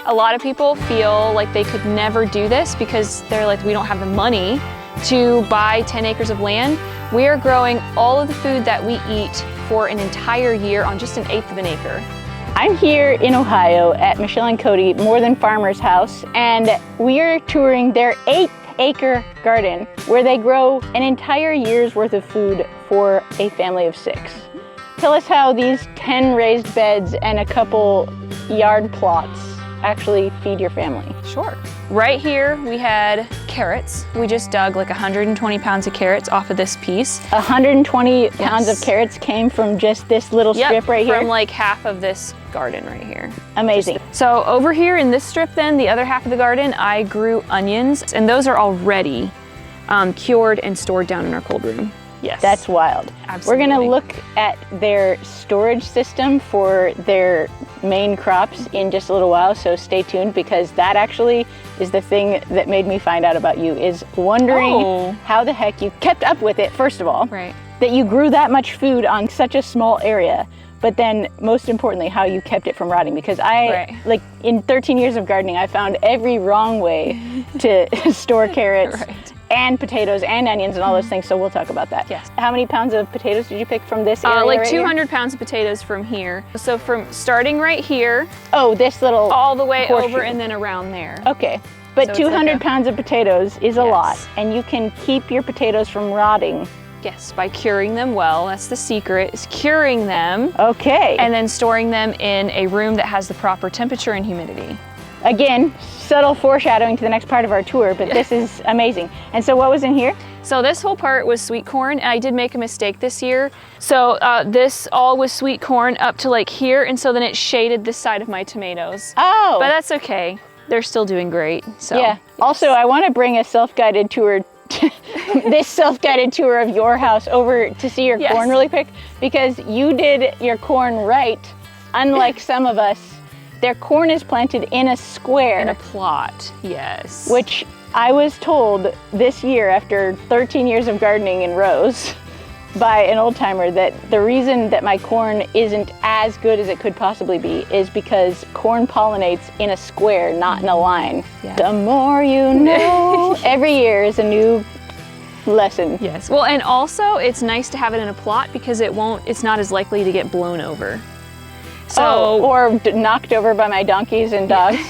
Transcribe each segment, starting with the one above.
A lot of people feel like they could never do this because they're like, we don't have the money to buy 10 acres of land. We are growing all of the food that we eat for an entire year on just 1/8 of an acre. I'm here in Ohio at Michelle and Cody More Than Farmer's house, and we are touring their 8-acre garden where they grow an entire year's worth of food for a family of 6. Tell us how these 10 raised beds and a couple yard plots actually feed your family. Sure. Right here we had carrots. We just dug like 120 pounds of carrots off of this piece. 120 pounds of carrots came from just this little strip right here? From like half of this garden right here. Amazing. So over here in this strip then, the other half of the garden, I grew onions, and those are already cured and stored down in our cold room. Yes. That's wild. Absolutely. We're gonna look at their storage system for their main crops in just a little while, so stay tuned, because that actually is the thing that made me find out about you, is wondering how the heck you kept up with it, first of all. Right. That you grew that much food on such a small area, but then most importantly, how you kept it from rotting, because like in 13 years of gardening, I found every wrong way to store carrots. Right. And potatoes and onions and all those things, so we'll talk about that. Yes. How many pounds of potatoes did you pick from this area? Like right 200 pounds of potatoes from here. So from starting right here, this little all the way horseshoe. over and then around there. Okay, but So 200 like pounds of potatoes is a lot, and you can keep your potatoes from rotting. Yes, by curing them well. That's the secret, is curing them. Okay. And then storing them in a room that has the proper temperature and humidity. Again, subtle foreshadowing to the next part of our tour, but this is amazing. And so what was in here? So this whole part was sweet corn, and I did make a mistake this year. So this all was sweet corn up to like here, and so then it shaded this side of my tomatoes. Oh. But that's okay. They're still doing great. So yeah. Yes. Also, I want to bring a self-guided tour, this self-guided tour of your house over to see your corn really quick, because you did your corn right, unlike some of us. Their corn is planted in a square. In a plot, yes. Which I was told this year, after 13 years of gardening in rows, by an old timer, that the reason that my corn isn't as good as it could possibly be is because corn pollinates in a square, not in a line. Yeah. The more you know. Every year is a new lesson. Yes. Well, and also it's nice to have it in a plot because it's not as likely to get blown over. So, or knocked over by my donkeys and dogs.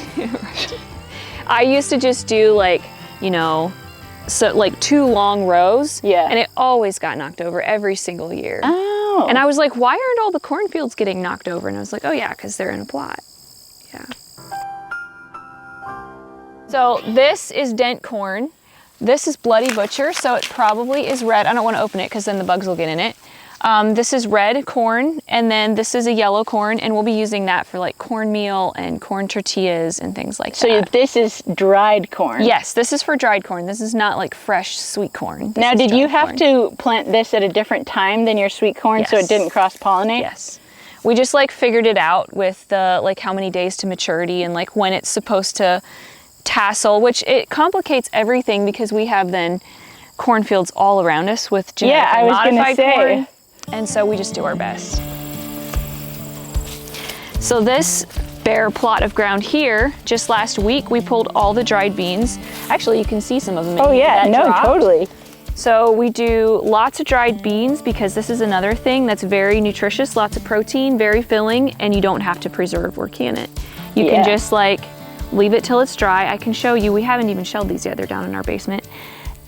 I used to just do like 2 long rows. Yeah. And it always got knocked over every single year. Oh. And I was like, why aren't all the cornfields getting knocked over? And I was like, oh yeah, because they're in a plot. Yeah. So this is dent corn. This is bloody butcher, so it probably is red. I don't want to open it because then the bugs will get in it. This is red corn, and then this is a yellow corn, and we'll be using that for like cornmeal and corn tortillas and things like that. So this is dried corn? Yes, this is for dried corn. This is not like fresh sweet corn. Now, did you have to plant this at a different time than your sweet corn so it didn't cross-pollinate? Yes. We just like figured it out with the like how many days to maturity and like when it's supposed to tassel, which it complicates everything because we have then cornfields all around us with genetically modified corn. And so we just do our best. So this bare plot of ground here, just last week we pulled all the dried beans. Actually, you can see some of them. Oh yeah, no, totally. So we do lots of dried beans because this is another thing that's very nutritious, lots of protein, very filling, and you don't have to preserve or can it. You can just like leave it till it's dry. I can show you, we haven't even shelled these yet, they're down in our basement.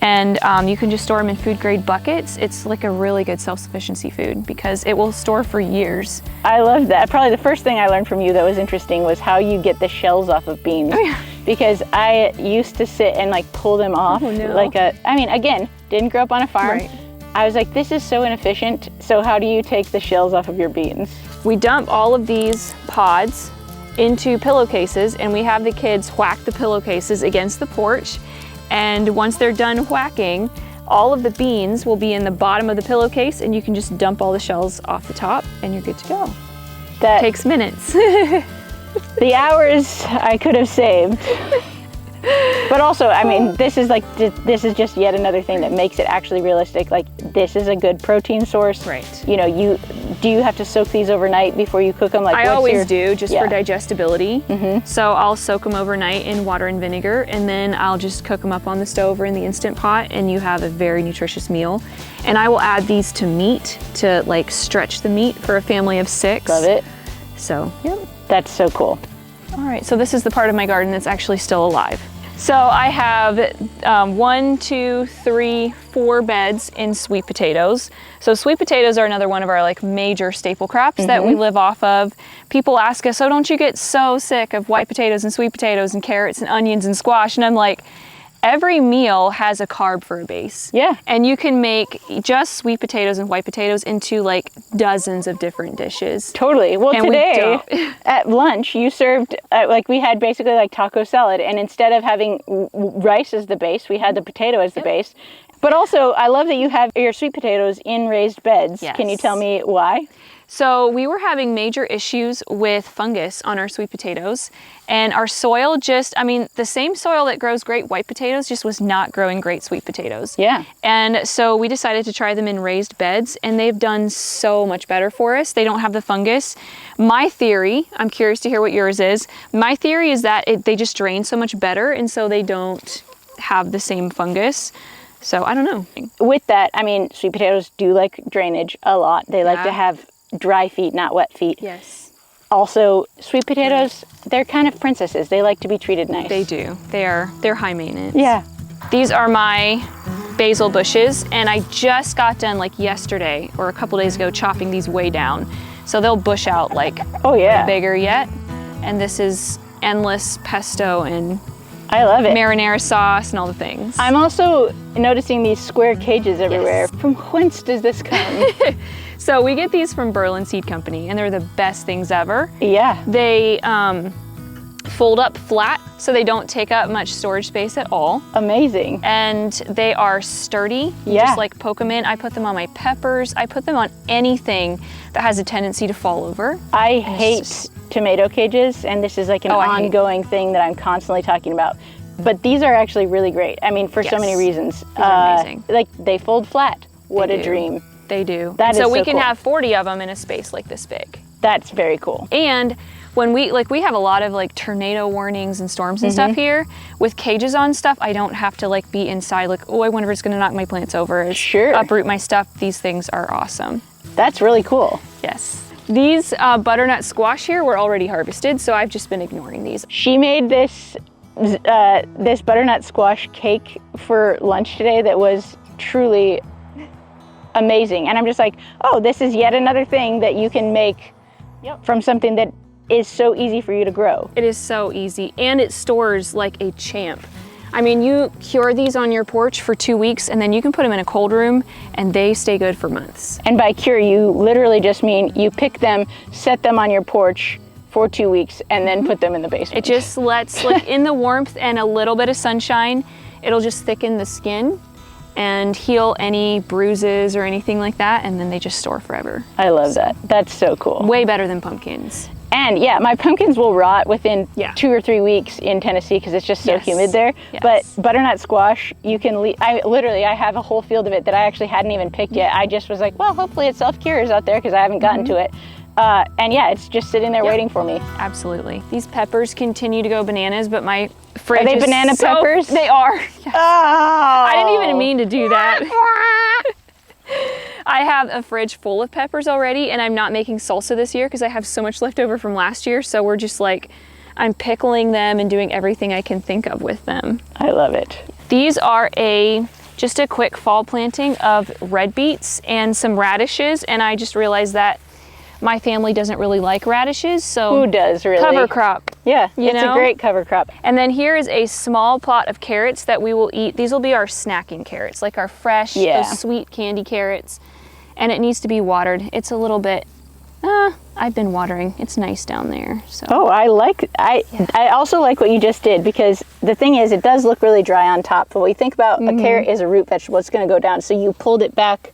And you can just store them in food grade buckets. It's like a really good self-sufficiency food because it will store for years. I love that. Probably the first thing I learned from you that was interesting was how you get the shells off of beans. Oh, yeah. Because I used to sit and like pull them off again, didn't grow up on a farm. Right. I was like, this is so inefficient. So how do you take the shells off of your beans? We dump all of these pods into pillowcases, and we have the kids whack the pillowcases against the porch. And once they're done whacking, all of the beans will be in the bottom of the pillowcase, and you can just dump all the shells off the top and you're good to go. That takes minutes. The hours I could have saved. But also, I mean, this is just yet another thing that makes it actually realistic. Like, this is a good protein source. Right. You know, do you have to soak these overnight before you cook them? Like, I always do, just Yeah. for digestibility. So I'll soak them overnight in water and vinegar, and then I'll just cook them up on the stove or in the Instant Pot, and you have a very nutritious meal. And I will add these to meat to like stretch the meat for a family of 6. Love it. So, yep. That's so cool. All right, so this is the part of my garden that's actually still alive. So I have 1, 2, 3, 4 beds in sweet potatoes. So sweet potatoes are another one of our like major staple crops that we live off of. People ask us, oh, don't you get so sick of white potatoes and sweet potatoes and carrots and onions and squash? And I'm like, every meal has a carb for a base. Yeah. And you can make just sweet potatoes and white potatoes into like dozens of different dishes. Totally. Well, And today at lunch, you served, like we had basically like taco salad, and instead of having rice as the base, we had the potato as the base. But also, I love that you have your sweet potatoes in raised beds. Yes. Can you tell me why? So we were having major issues with fungus on our sweet potatoes, and our soil just, I mean, the same soil that grows great white potatoes just was not growing great sweet potatoes. Yeah. And so we decided to try them in raised beds, and they've done so much better for us. They don't have the fungus. My theory, I'm curious to hear what yours is. My theory is that they just drain so much better, and so they don't have the same fungus. So I don't know. With that, I mean, sweet potatoes do like drainage a lot. They like to have dry feet, not wet feet. Yes. Also, sweet potatoes, they're kind of princesses. They like to be treated nice. They do. They're high maintenance. Yeah. These are my basil bushes, and I just got done like yesterday or a couple days ago chopping these way down. So they'll bush out like bigger yet. And this is endless pesto and I love it. marinara sauce and all the things. I'm also noticing these square cages everywhere. From whence does this come? So we get these from Berlin Seed Company, and they're the best things ever. Yeah. They fold up flat, so they don't take up much storage space at all. Amazing. And they are sturdy. You just like poke them in. I put them on my peppers. I put them on anything that has a tendency to fall over. I hate tomato cages, and this is like an ongoing thing that I'm constantly talking about. But these are actually really great. I mean, for so many reasons. These are amazing. Like, they fold flat. What a dream. They do. That is so we so can cool. have 40 of them in a space like this big. That's very cool. And when we have a lot of like tornado warnings and storms and stuff here. With cages on stuff, I don't have to like be inside like, oh, I wonder if it's gonna knock my plants over, uproot my stuff. These things are awesome. That's really cool. Yes. These butternut squash here were already harvested, so I've just been ignoring these. She made this butternut squash cake for lunch today that was truly amazing. And I'm just like, oh, this is yet another thing that you can make from something that is so easy for you to grow. It is so easy, and it stores like a champ. I mean, you cure these on your porch for 2 weeks, and then you can put them in a cold room, and they stay good for months. And by cure, you literally just mean you pick them, set them on your porch for 2 weeks, and then put them in the basement. It just lets, like in the warmth and a little bit of sunshine, it'll just thicken the skin and heal any bruises or anything like that, and then they just store forever. I love that. That's so cool. Way better than pumpkins. And yeah, my pumpkins will rot within 2 or 3 weeks in Tennessee because it's just so humid there. But butternut squash, you can leave. I have a whole field of it that I actually hadn't even picked yet. I just was like, well, hopefully it self-cures out there because I haven't gotten to it. And yeah, it's just sitting there waiting for me. Absolutely. These peppers continue to go bananas, but my fridge Are they banana peppers? They are. Oh! I didn't even mean to do that. I have a fridge full of peppers already, and I'm not making salsa this year because I have so much left over from last year. So we're just like, I'm pickling them and doing everything I can think of with them. I love it. These are just a quick fall planting of red beets and some radishes, and I just realized that my family doesn't really like radishes, so who does really? Cover crop. Yeah, it's a great cover crop. And then here is a small plot of carrots that we will eat. These will be our snacking carrots, like our fresh, those sweet candy carrots. And it needs to be watered. It's a little bit, I've been watering. It's nice down there. So. Oh, I also like what you just did, because the thing is, it does look really dry on top. But when you think about a carrot is a root vegetable, it's going to go down. So you pulled it back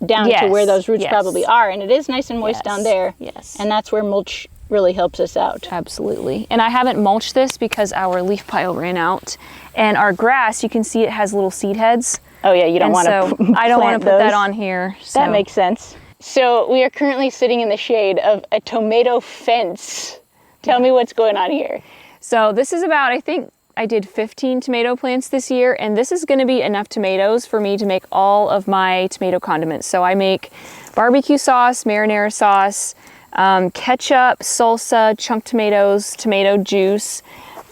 down to where those roots probably are, and it is nice and moist down there. Yes. And that's where mulch really helps us out. Absolutely. And I haven't mulched this because our leaf pile ran out. And our grass, you can see it has little seed heads. Oh yeah, you don't want to I don't want to put that on here. So. That makes sense. So we are currently sitting in the shade of a tomato fence. Tell me what's going on here. So this is about, I think I did 15 tomato plants this year, and this is gonna be enough tomatoes for me to make all of my tomato condiments. So I make barbecue sauce, marinara sauce, ketchup, salsa, chunk tomatoes, tomato juice.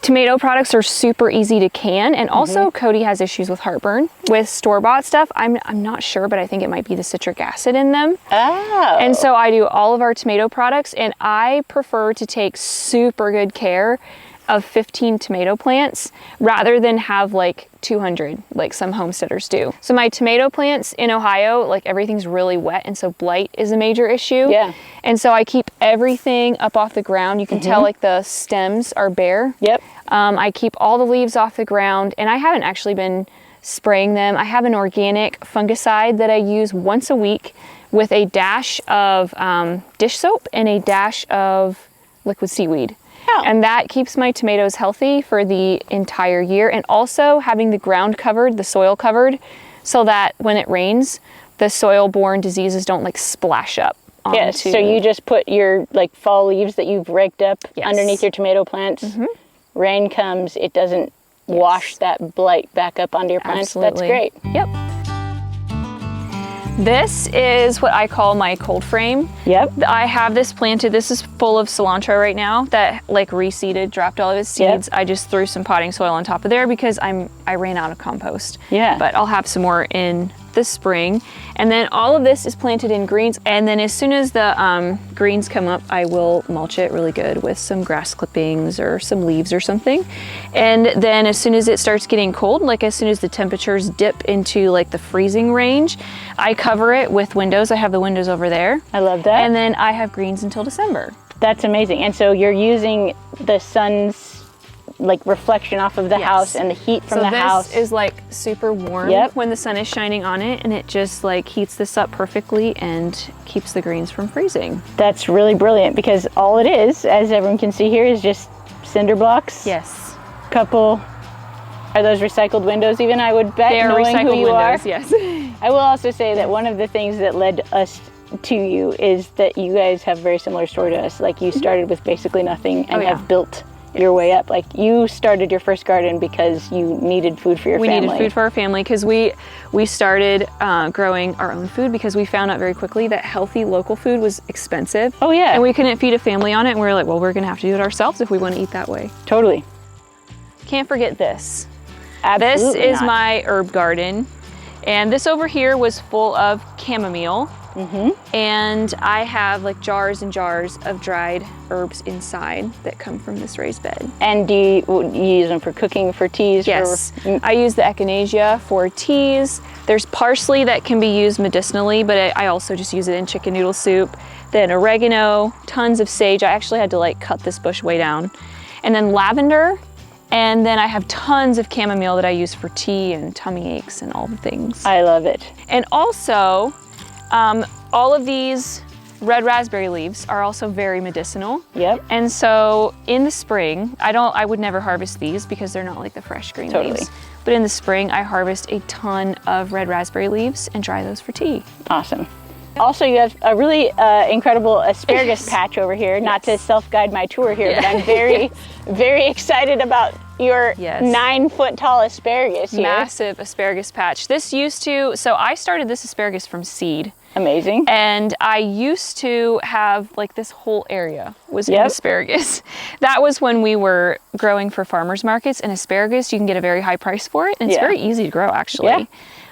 Tomato products are super easy to can, and also Cody has issues with heartburn with store-bought stuff. I'm not sure, but I think it might be the citric acid in them. Oh. And so I do all of our tomato products, and I prefer to take super good care of 15 tomato plants rather than have like 200 like some homesteaders do. So my tomato plants in Ohio, like everything's really wet, and so blight is a major issue. Yeah. And so I keep everything up off the ground. You can tell like the stems are bare. Yep. I keep all the leaves off the ground, and I haven't actually been spraying them. I have an organic fungicide that I use once a week with a dash of dish soap and a dash of liquid seaweed. Oh. And that keeps my tomatoes healthy for the entire year. And also having the ground covered, the soil covered, so that when it rains, the soil-borne diseases don't like splash up onto. Yes, so you just put your like fall leaves that you've raked up underneath your tomato plants. Rain comes, it doesn't wash that blight back up onto your plants. Absolutely. That's great. Yep. This is what I call my cold frame. Yep. I have this planted. This is full of cilantro right now that like reseeded, dropped all of its seeds. Yep. I just threw some potting soil on top of there because I ran out of compost. Yeah. But I'll have some more in the spring. And then all of this is planted in greens. And then as soon as the greens come up, I will mulch it really good with some grass clippings or some leaves or something. And then as soon as it starts getting cold, like as soon as the temperatures dip into like the freezing range, I cover it with windows. I have the windows over there. I love that. And then I have greens until December. That's amazing. And so you're using the sun's like reflection off of the house and the heat from the house. So this is like super warm when the sun is shining on it, and it just like heats this up perfectly and keeps the greens from freezing. That's really brilliant, because all it is, as everyone can see here, is just cinder blocks. Yes. Couple, are those recycled windows even, I would bet, they are knowing recycled who you windows, are? yes. I will also say that one of the things that led us to you is that you guys have a very similar story to us. Like you started with basically nothing and have built your way up. Like you started your first garden because you needed food for your family. We needed food for our family because we started growing our own food because we found out very quickly that healthy local food was expensive. Oh yeah. And we couldn't feed a family on it, and we were like, well, we're gonna have to do it ourselves if we want to eat that way. Totally. Can't forget this. Absolutely This is not. my herb garden. And this over here was full of chamomile. And I have like jars and jars of dried herbs inside that come from this raised bed. And do you use them for cooking, for teas? Yes, I use the echinacea for teas. There's parsley that can be used medicinally, but I also just use it in chicken noodle soup. Then oregano, tons of sage. I actually had to like cut this bush way down. And then lavender. And then I have tons of chamomile that I use for tea and tummy aches and all the things. I love it. And also, all of these red raspberry leaves are also very medicinal. Yep. And so in the spring, I would never harvest these because they're not like the fresh green leaves. But in the spring, I harvest a ton of red raspberry leaves and dry those for tea. Awesome. Also, you have a really incredible asparagus patch over here. Not to self-guide my tour here, but I'm very, very excited about your 9-foot tall asparagus here. Massive asparagus patch. So I started this asparagus from seed. Amazing. And I used to have like this whole area was asparagus. That was when we were growing for farmers markets, and asparagus, you can get a very high price for it, and it's very easy to grow actually. Yeah.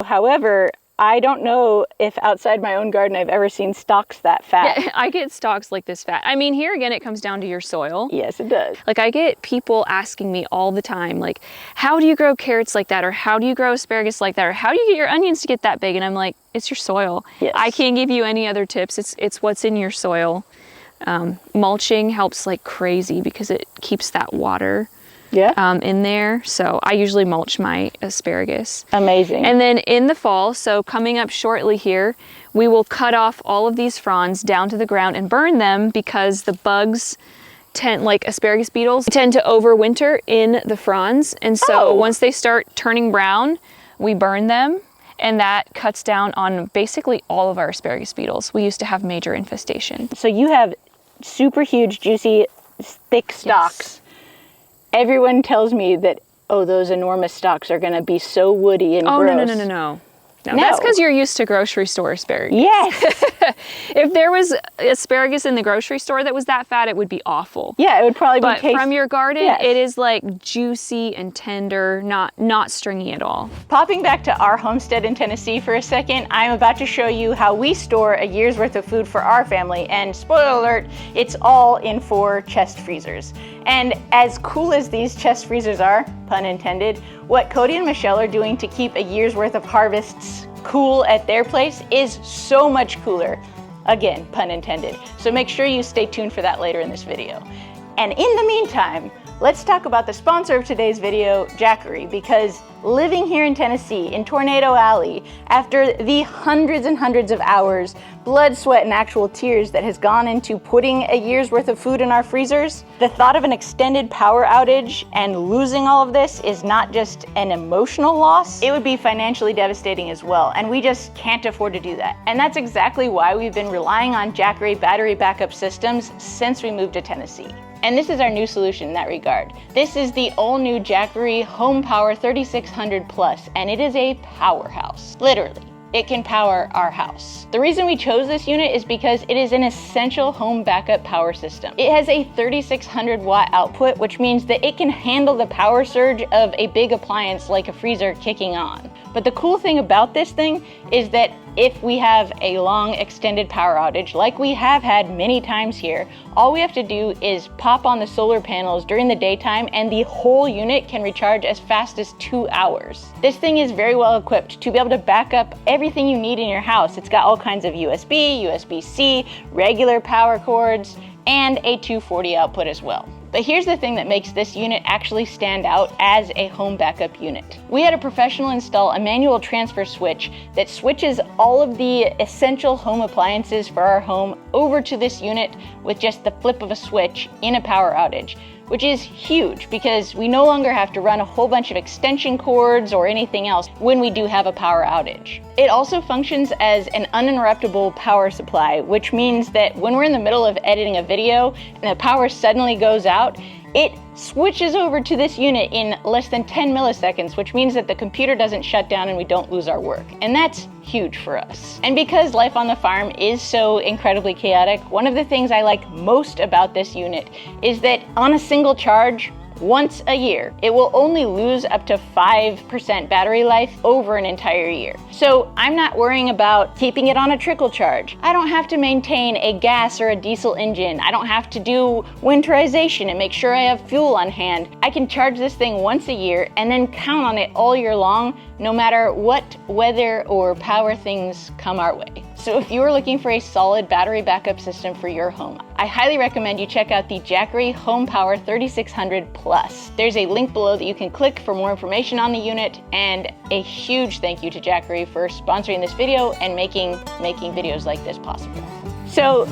However, I don't know if outside my own garden I've ever seen stalks that fat. Yeah, I get stalks like this fat. I mean, here again, it comes down to your soil. Yes, it does. Like I get people asking me all the time, like, how do you grow carrots like that? Or how do you grow asparagus like that? Or how do you get your onions to get that big? And I'm like, it's your soil. Yes. I can't give you any other tips. It's what's in your soil. Mulching helps like crazy because it keeps that water in there. So I usually mulch my asparagus. Amazing. And then in the fall, so coming up shortly here, we will cut off all of these fronds down to the ground and burn them because the bugs like asparagus beetles tend to overwinter in the fronds. And so once they start turning brown, we burn them. and that cuts down on basically all of our asparagus beetles. We used to have major infestation. So you have super huge, juicy, thick stalks. Yes. Everyone tells me that, oh, those enormous stalks are going to be so woody and gross. No. No, that's because you're used to grocery store asparagus. Yes. If there was asparagus in the grocery store that was that fat, it would be awful. Yeah, it would probably be tasty. But from your garden, yes, it is like juicy and tender, not stringy at all. Popping back to our homestead in Tennessee for a second, I'm about to show you how we store a year's worth of food for our family. And spoiler alert, it's all in 4 chest freezers. And as cool as these chest freezers are, pun intended, what Cody and Michelle are doing to keep a year's worth of harvests cool at their place is so much cooler. Again, pun intended. So make sure you stay tuned for that later in this video. And in the meantime, let's talk about the sponsor of today's video, Jackery, because living here in Tennessee, in Tornado Alley, after the hundreds and hundreds of hours, blood, sweat, and actual tears that has gone into putting a year's worth of food in our freezers, the thought of an extended power outage and losing all of this is not just an emotional loss, it would be financially devastating as well, and we just can't afford to do that. And that's exactly why we've been relying on Jackery battery backup systems since we moved to Tennessee. And this is our new solution in that regard. This is the all-new Jackery HomePower 3600 Plus, and it is a powerhouse. Literally, it can power our house. The reason we chose this unit is because it is an essential home backup power system. It has a 3600 watt output, which means that it can handle the power surge of a big appliance like a freezer kicking on. But the cool thing about this thing is that if we have a long extended power outage, like we have had many times here, all we have to do is pop on the solar panels during the daytime and the whole unit can recharge as fast as 2 hours. This thing is very well equipped to be able to back up everything you need in your house. It's got all kinds of USB, USB-C, regular power cords, and a 240 output as well. But here's the thing that makes this unit actually stand out as a home backup unit. We had a professional install a manual transfer switch that switches all of the essential home appliances for our home over to this unit with just the flip of a switch in a power outage, which is huge because we no longer have to run a whole bunch of extension cords or anything else when we do have a power outage. It also functions as an uninterruptible power supply, which means that when we're in the middle of editing a video and the power suddenly goes out, it switches over to this unit in less than 10 milliseconds, which means that the computer doesn't shut down and we don't lose our work. And that's huge for us. And because life on the farm is so incredibly chaotic, one of the things I like most about this unit is that on a single charge, once a year, it will only lose up to 5% battery life over an entire year. So I'm not worrying about keeping it on a trickle charge. I don't have to maintain a gas or a diesel engine. I don't have to do winterization and make sure I have fuel on hand. I can charge this thing once a year and then count on it all year long, no matter what weather or power things come our way. So if you are looking for a solid battery backup system for your home, I highly recommend you check out the Jackery HomePower 3600 Plus. There's a link below that you can click for more information on the unit, and a huge thank you to Jackery for sponsoring this video and making videos like this possible. So,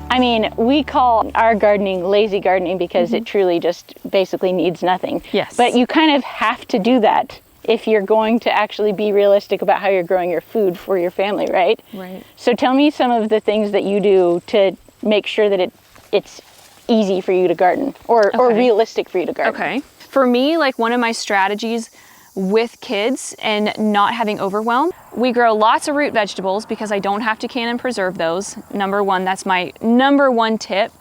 I mean, we call our gardening lazy gardening because it truly just basically needs nothing. Yes. But you kind of have to do that if you're going to actually be realistic about how you're growing your food for your family, right? Right. So tell me some of the things that you do to make sure that it's easy for you to garden or realistic for you to garden. Okay. For me, like one of my strategies with kids and not having overwhelm, we grow lots of root vegetables because I don't have to can and preserve those. Number one, that's my number one tip.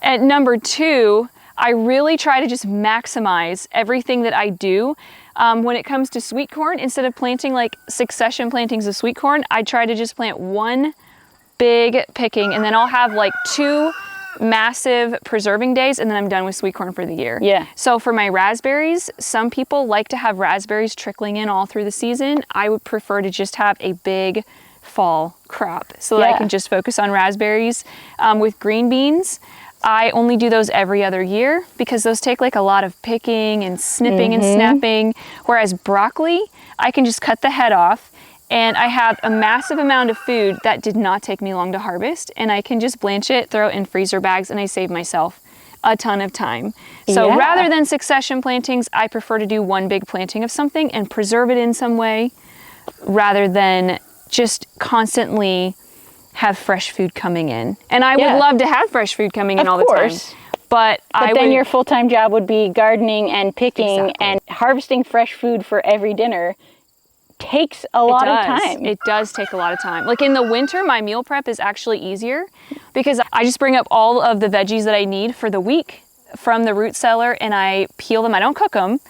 And number two, I really try to just maximize everything that I do. When it comes to sweet corn, instead of planting like succession plantings of sweet corn, I try to just plant one big picking and then I'll have like 2 massive preserving days and then I'm done with sweet corn for the year. Yeah. So for my raspberries, some people like to have raspberries trickling in all through the season. I would prefer to just have a big fall crop so that I can just focus on raspberries. With green beans, I only do those every other year because those take like a lot of picking and snipping and snapping. Whereas broccoli, I can just cut the head off and I have a massive amount of food that did not take me long to harvest, and I can just blanch it, throw it in freezer bags, and I save myself a ton of time. So rather than succession plantings, I prefer to do one big planting of something and preserve it in some way. rather than just constantly have fresh food coming in. And I would love to have fresh food coming in all the time. But then your full-time job would be gardening and picking and harvesting fresh food for every dinner. Takes a lot of time. It does take a lot of time. Like in the winter, my meal prep is actually easier because I just bring up all of the veggies that I need for the week from the root cellar and I peel them. I don't cook them.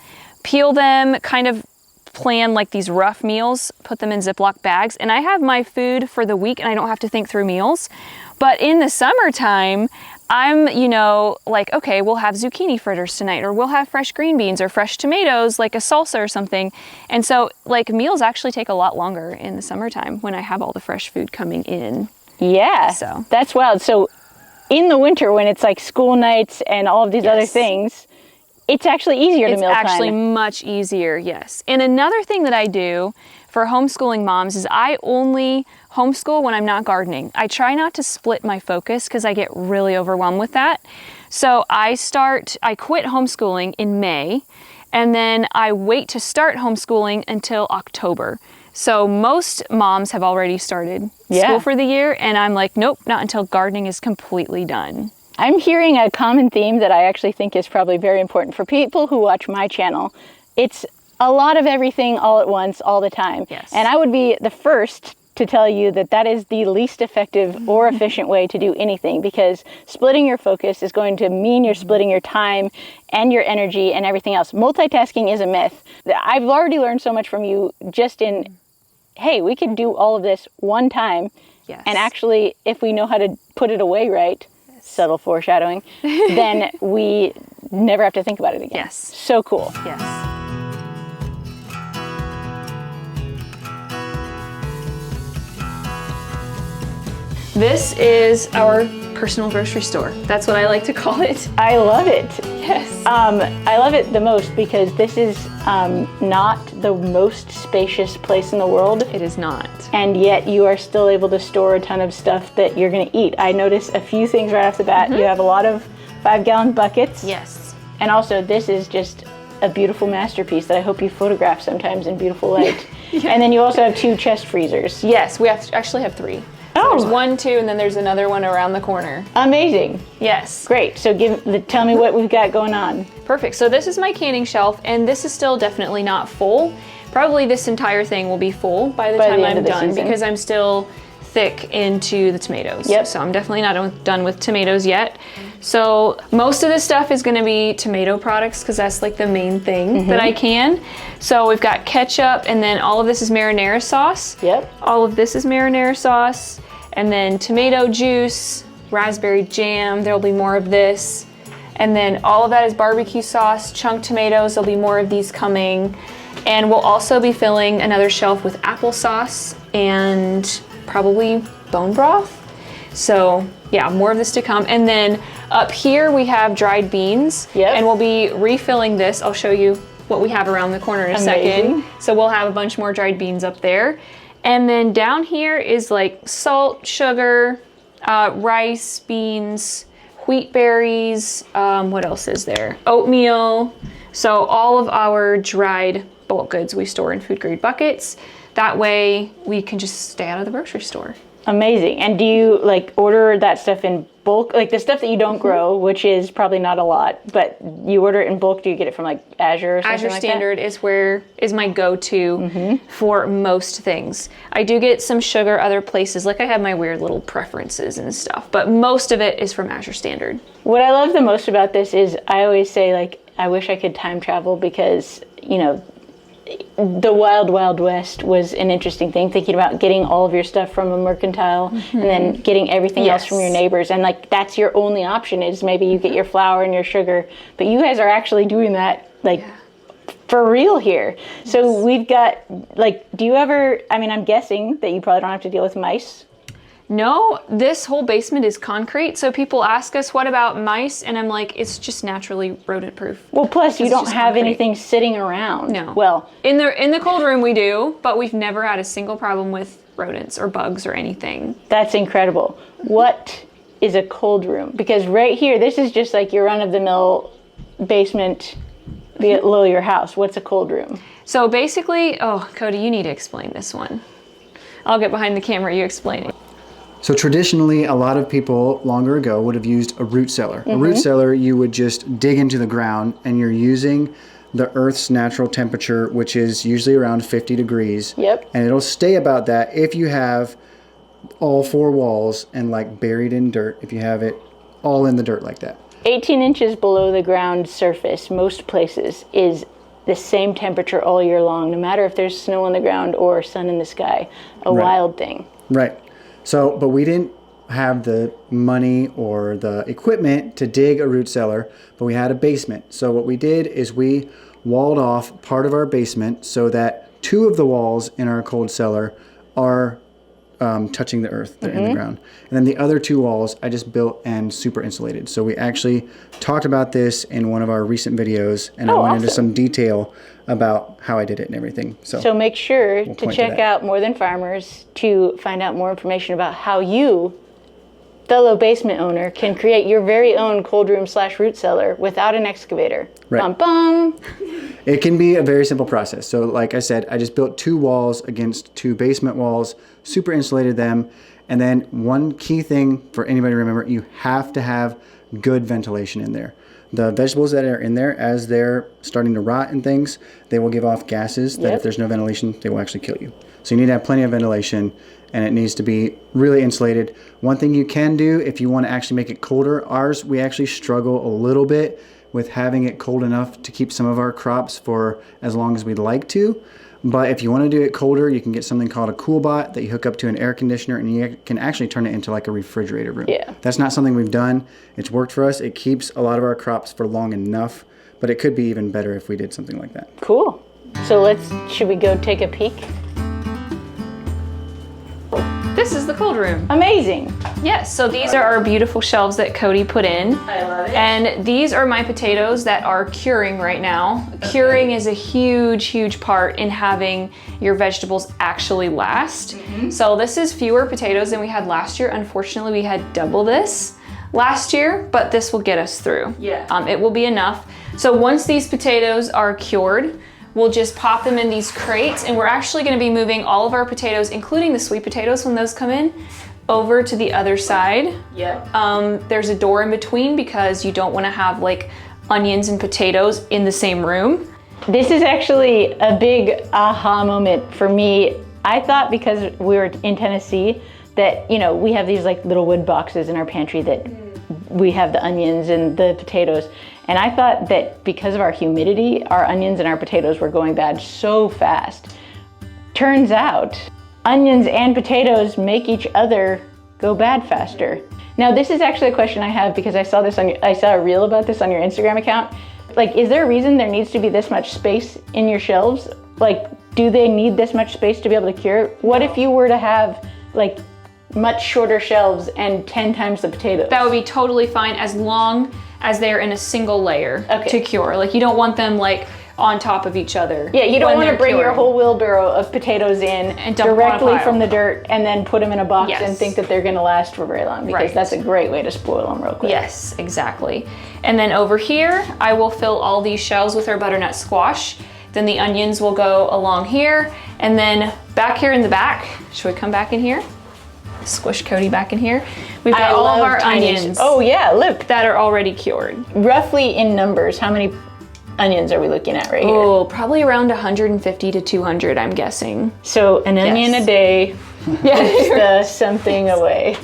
Peel them, kind of plan like these rough meals, put them in Ziploc bags, and I have my food for the week and I don't have to think through meals. But in the summertime, I'm, you know, like, okay, we'll have zucchini fritters tonight, or we'll have fresh green beans or fresh tomatoes, like a salsa or something. And so like meals actually take a lot longer in the summertime when I have all the fresh food coming in. Yeah, so that's wild. So in the winter when it's like school nights and all of these other things, it's actually easier to meal time. It's actually much easier, yes. And another thing that I do for homeschooling moms is I only homeschool when I'm not gardening. I try not to split my focus because I get really overwhelmed with that. So I quit homeschooling in May, and then I wait to start homeschooling until October. So most moms have already started school for the year, and I'm like, nope, not until gardening is completely done. I'm hearing a common theme that I actually think is probably very important for people who watch my channel. It's a lot of everything all at once, all the time. Yes. And I would be the first to tell you that that is the least effective or efficient way to do anything, because splitting your focus is going to mean you're splitting your time and your energy and everything else. Multitasking is a myth. I've already learned so much from you just in, hey, we could do all of this one time. Yes. And actually, if we know how to put it away right, subtle foreshadowing, then we never have to think about it again. Yes. So cool. Yes. This is our personal grocery store. That's what I like to call it. I love it. Yes. I love it the most because this is not the most spacious place in the world. It is not. And yet you are still able to store a ton of stuff that you're going to eat. I noticed a few things right off the bat. You have a lot of 5-gallon buckets. Yes. And also this is just a beautiful masterpiece that I hope you photograph sometimes in beautiful light. And then you also have 2 chest freezers. Yes, we actually have 3. So there's 1, 2, and then there's another one around the corner. Amazing. Yes. Great. So tell me what we've got going on. Perfect. So this is my canning shelf, and this is still definitely not full. Probably this entire thing will be full by the time I'm done because I'm still thick into the tomatoes. Yep. So I'm definitely not done with tomatoes yet. So most of this stuff is going to be tomato products because that's like the main thing that I can. So we've got ketchup, and then all of this is marinara sauce. Yep. All of this is marinara sauce. And then tomato juice, raspberry jam, there'll be more of this. And then all of that is barbecue sauce, chunked tomatoes, there'll be more of these coming. And we'll also be filling another shelf with applesauce and probably bone broth. So yeah, more of this to come. And then up here we have dried beans. Yep. And we'll be refilling this. I'll show you what we have around the corner in a second. So we'll have a bunch more dried beans up there. And then down here is like salt, sugar, rice, beans, wheat berries, what else is there? Oatmeal. So all of our dried bulk goods we store in food grade buckets. That way we can just stay out of the grocery store. Amazing. And do you like order that stuff in bulk? Like the stuff that you don't grow, which is probably not a lot, but you order it in bulk. Do you get it from like Azure or something Azure like Standard is my go-to for most things. I do get some sugar other places. Like I have my weird little preferences and stuff, but most of it is from Azure Standard. What I love the most about this is I always say like, I wish I could time travel because, you know, the wild, wild west was an interesting thing, thinking about getting all of your stuff from a mercantile and then getting everything else from your neighbors. And like, that's your only option is maybe you get your flour and your sugar, but you guys are actually doing that like for real here. So we've got like, do you ever, I mean, I'm guessing that you probably don't have to deal with mice. No, this whole basement is concrete. So people ask us, what about mice? And I'm like, it's just naturally rodent proof. Well, plus you don't have anything sitting around. No. Well, in the cold room we do, but we've never had a single problem with rodents or bugs or anything. That's incredible. What is a cold room? Because right here, this is just like your run-of-the-mill basement below your house. What's a cold room? So basically, oh, Cody, you need to explain this one. I'll get behind the camera, you explain it. So traditionally, a lot of people longer ago would have used a root cellar. A root cellar, you would just dig into the ground and you're using the earth's natural temperature, which is usually around 50 degrees. Yep. And it'll stay about that if you have all 4 walls and like buried in dirt, if you have it all in the dirt like that. 18 inches below the ground surface, most places, is the same temperature all year long, no matter if there's snow on the ground or sun in the sky. A wild thing. Right. So, but we didn't have the money or the equipment to dig a root cellar, but we had a basement. So what we did is we walled off part of our basement so that 2 of the walls in our cold cellar are touching the earth. They're in the ground. And then the other 2 walls I just built and super insulated. So we actually talked about this in one of our recent videos, and I went into some detail about how I did it and everything. So make sure to check out More Than Farmers to find out more information about how you, fellow basement owner, can create your very own cold room / root cellar without an excavator. Right. Bum bum. It can be a very simple process. So like I said, I just built 2 walls against 2 basement walls, super insulated them. And then one key thing for anybody to remember, you have to have good ventilation in there. The vegetables that are in there, as they're starting to rot and things, they will give off gases that if there's no ventilation, they will actually kill you. So you need to have plenty of ventilation, and it needs to be really insulated. One thing you can do if you want to actually make it colder, ours, we actually struggle a little bit with having it cold enough to keep some of our crops for as long as we'd like to. But if you want to do it colder, you can get something called a CoolBot that you hook up to an air conditioner, and you can actually turn it into like a refrigerator room. Yeah. That's not something we've done. It's worked for us. It keeps a lot of our crops for long enough, but it could be even better if we did something like that. Cool. So should we go take a peek? This is the cold room. Amazing. Yes, so these are our beautiful shelves that Cody put in. I love it. And these are my potatoes that are curing right now. Okay. Curing is a huge part in having your vegetables actually last. So this is fewer potatoes than we had last year. Unfortunately, we had double this last year, but this will get us through. Yeah. It will be enough. So once these potatoes are cured, we'll just pop them in these crates, and we're actually gonna be moving all of our potatoes, including the sweet potatoes when those come in, over to the other side. There's a door in between because you don't wanna have like onions and potatoes in the same room. This is actually a big aha moment for me. I thought because we were in Tennessee that, you know, we have these like little wood boxes in our pantry that we have the onions and the potatoes. And I thought that because of our humidity, our onions and our potatoes were going bad so fast. Turns out, onions and potatoes make each other go bad faster. Now, this is actually a question I have because I saw a reel about this on your Instagram account. Like, is there a reason there needs to be this much space in your shelves? Like, do they need this much space to be able to cure? What if you were to have like much shorter shelves and 10 times the potatoes? That would be totally fine as long as they're in a single layer to cure. Like, you don't want them like on top of each other. Yeah, you don't want to bring your whole wheelbarrow of potatoes in and dump directly from the dirt and then put them in a box and think that they're going to last for very long, because that's a great way to spoil them real quick. Yes, exactly. And then over here, I will fill all these shelves with our butternut squash. Then the onions will go along here. And then back here in the back, should we come back in here? Squish Cody back in here. We've got all of our onions. Oh yeah, look. That are already cured. Roughly in numbers, how many onions are we looking at right here? Oh, probably around 150 to 200, I'm guessing. So an onion a day keeps something away.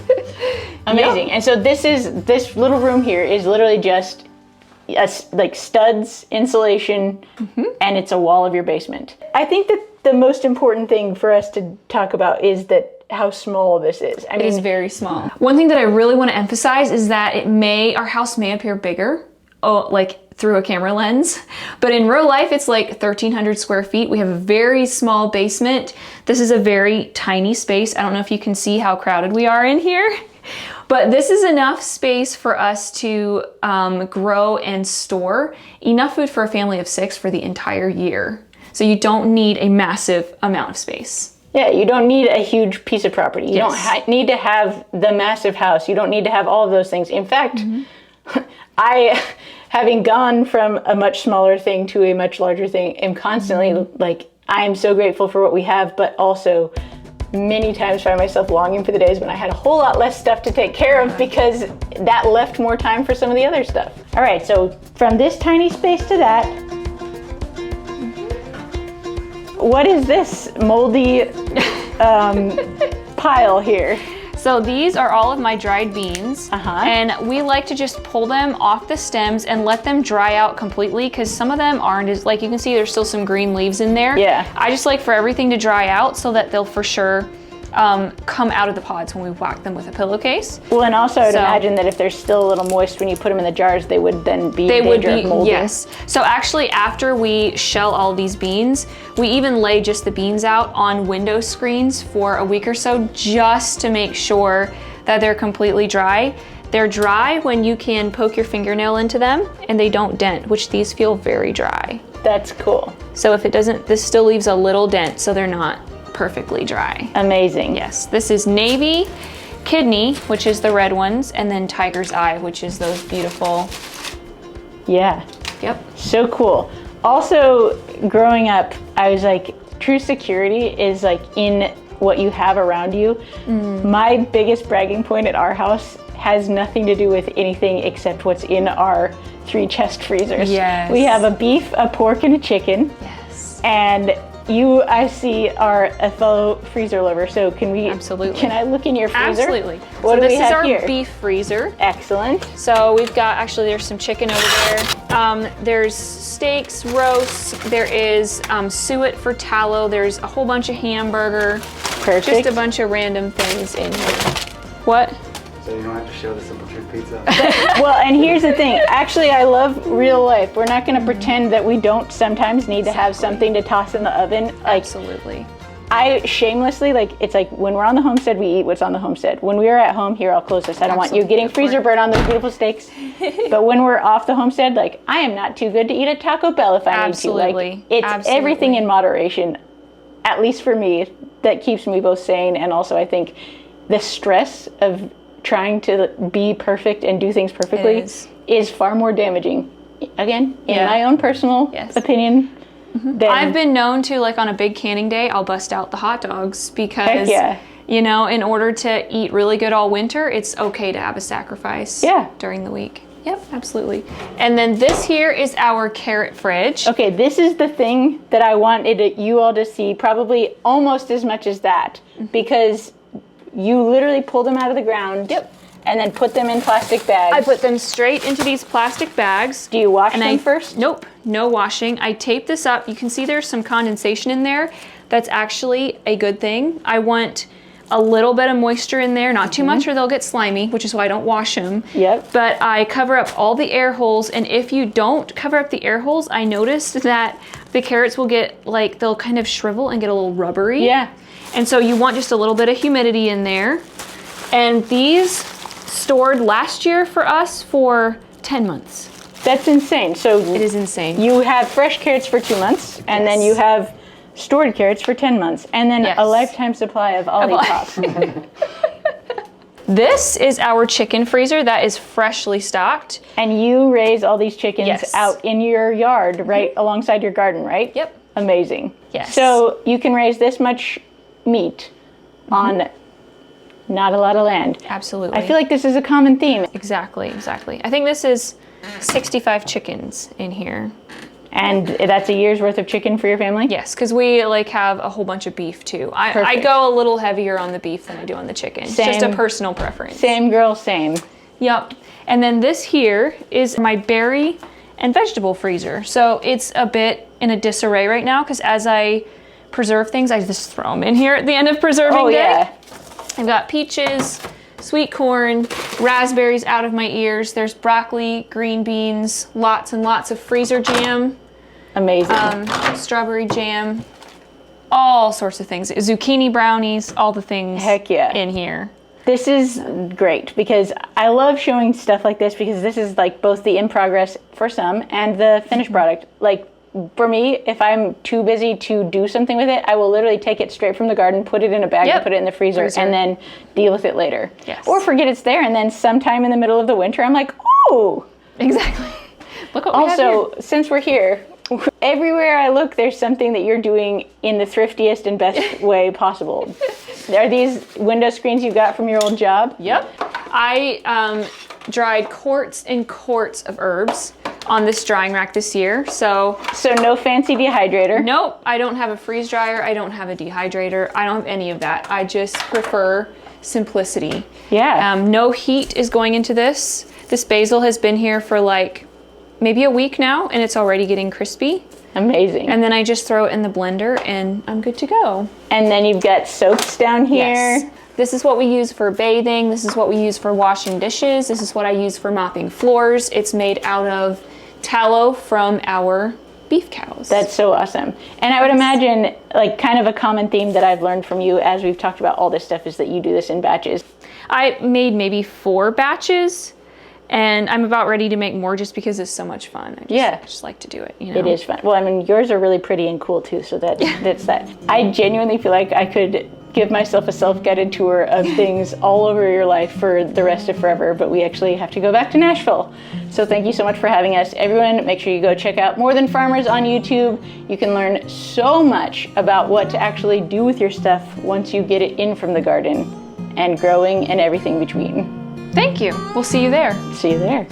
Amazing. Yep. And so this little room here is literally just like studs, insulation, and it's a wall of your basement. I think that the most important thing for us to talk about is that how small this is. I mean, it is very small. One thing that I really want to emphasize is that our house may appear bigger, like through a camera lens, but in real life it's like 1,300 square feet. We have a very small basement. This is a very tiny space. I don't know if you can see how crowded we are in here, but this is enough space for us to grow and store enough food for a family of 6 for the entire year. So you don't need a massive amount of space. Yeah, you don't need a huge piece of property. You don't need to have the massive house. You don't need to have all of those things. In fact, I having gone from a much smaller thing to a much larger thing, am constantly like, I am so grateful for what we have, but also many times find myself longing for the days when I had a whole lot less stuff to take care of because that left more time for some of the other stuff. All right, so from this tiny space to that, what is this moldy pile here? So these are all of my dried beans, and we like to just pull them off the stems and let them dry out completely because some of them aren't as, like you can see there's still some green leaves in there. Yeah. I just like for everything to dry out so that they'll for sure come out of the pods when we whack them with a pillowcase. Well, and also I'd imagine that if they're still a little moist when you put them in the jars, they would then be in danger of molding. Yes. So actually after we shell all these beans, we even lay just the beans out on window screens for a week or so just to make sure that they're completely dry. They're dry when you can poke your fingernail into them and they don't dent, which these feel very dry. That's cool. So if it doesn't, this still leaves a little dent, so they're not perfectly dry. Amazing. Yes, this is navy, kidney, which is the red ones, and then tiger's eye, which is those beautiful. Yeah. Yep. So cool. Also, growing up, I was like, true security is like in what you have around you. My biggest bragging point at our house has nothing to do with anything except what's in our 3 chest freezers. Yes. We have a beef, a pork, and a chicken. Yes. And you, I see, are a fellow freezer lover, so can we? Absolutely. Can I look in your freezer? Absolutely. What do we have here? This is our beef freezer. Excellent. So we've got, actually there's some chicken over there. There's steaks, roasts, there is suet for tallow, there's a whole bunch of hamburger. Perfect. Just a bunch of random things in here. What? So you don't have to show the Simple Truth pizza. Well, and here's the thing. Actually, I love real life. We're not going to pretend that we don't sometimes need to have something to toss in the oven. Like, absolutely. I shamelessly, like, it's like when we're on the homestead, we eat what's on the homestead. When we are at home, here, I'll close this. I don't want you getting freezer burn on those beautiful steaks. But when we're off the homestead, like, I am not too good to eat at Taco Bell if I need to. Like, it's everything in moderation, at least for me, that keeps me both sane and also, I think, the stress of trying to be perfect and do things perfectly is far more damaging. Again, in my own personal opinion. I've been known to, like on a big canning day, I'll bust out the hot dogs because, you know, in order to eat really good all winter, it's okay to have a sacrifice during the week. Yep, absolutely. And then this here is our carrot fridge. Okay, this is the thing that I wanted you all to see probably almost as much as that because you literally pull them out of the ground. Yep. And then put them in plastic bags. I put them straight into these plastic bags. Do you wash them first? Nope, no washing. I tape this up. You can see there's some condensation in there. That's actually a good thing. I want a little bit of moisture in there, not too much or they'll get slimy, which is why I don't wash them. Yep. But I cover up all the air holes, and if you don't cover up the air holes, I noticed that the carrots will get, like, they'll kind of shrivel and get a little rubbery. Yeah. And so you want just a little bit of humidity in there. And these stored last year for us for 10 months. That's insane. So it is insane. You have fresh carrots for 2 months, and then you have stored carrots for 10 months, and then a lifetime supply of Olipop. This is our chicken freezer that is freshly stocked. And you raise all these chickens out in your yard, right alongside your garden, right? Yep. Amazing. Yes. So you can raise this much meat on not a lot of land. Absolutely. I feel like this is a common theme. Exactly, exactly. I think this is 65 chickens in here. And that's a year's worth of chicken for your family? Yes, because we like have a whole bunch of beef too. I go a little heavier on the beef than I do on the chicken. Same. Just a personal preference. Same girl, same. Yep. And then this here is my berry and vegetable freezer. So it's a bit in a disarray right now because as I preserve things, I just throw them in here at the end of preserving day. Yeah. I've got peaches, sweet corn, raspberries out of my ears. There's broccoli, green beans, lots and lots of freezer jam. Amazing. Strawberry jam, all sorts of things. Zucchini brownies, all the things in here. This is great because I love showing stuff like this because this is like both the in progress for some and the finished product. Like for me, if I'm too busy to do something with it, I will literally take it straight from the garden, put it in a bag and put it in the freezer and then deal with it later. Yes. Or forget it's there and then sometime in the middle of the winter, I'm like, oh. Exactly. Look what we have here. Also, since we're here, everywhere I look, there's something that you're doing in the thriftiest and best way possible. Are these window screens you got from your old job? Yep. I dried quarts and quarts of herbs on this drying rack this year. So no fancy dehydrator? Nope, I don't have a freeze dryer. I don't have a dehydrator. I don't have any of that. I just prefer simplicity. Yeah. No heat is going into this. This basil has been here for like maybe a week now, and it's already getting crispy. Amazing. And then I just throw it in the blender and I'm good to go. And then you've got soaps down here. Yes. This is what we use for bathing. This is what we use for washing dishes. This is what I use for mopping floors. It's made out of tallow from our beef cows. That's so awesome. And I would imagine, like, kind of a common theme that I've learned from you as we've talked about all this stuff is that you do this in batches. I made maybe 4 batches. And I'm about ready to make more just because it's so much fun. I just like to do it, you know? It is fun. Well, I mean, yours are really pretty and cool too, so that's that. I genuinely feel like I could give myself a self-guided tour of things all over your life for the rest of forever, but we actually have to go back to Nashville. So thank you so much for having us. Everyone, make sure you go check out More Than Farmers on YouTube. You can learn so much about what to actually do with your stuff once you get it in from the garden and growing and everything between. Thank you. We'll see you there. See you there.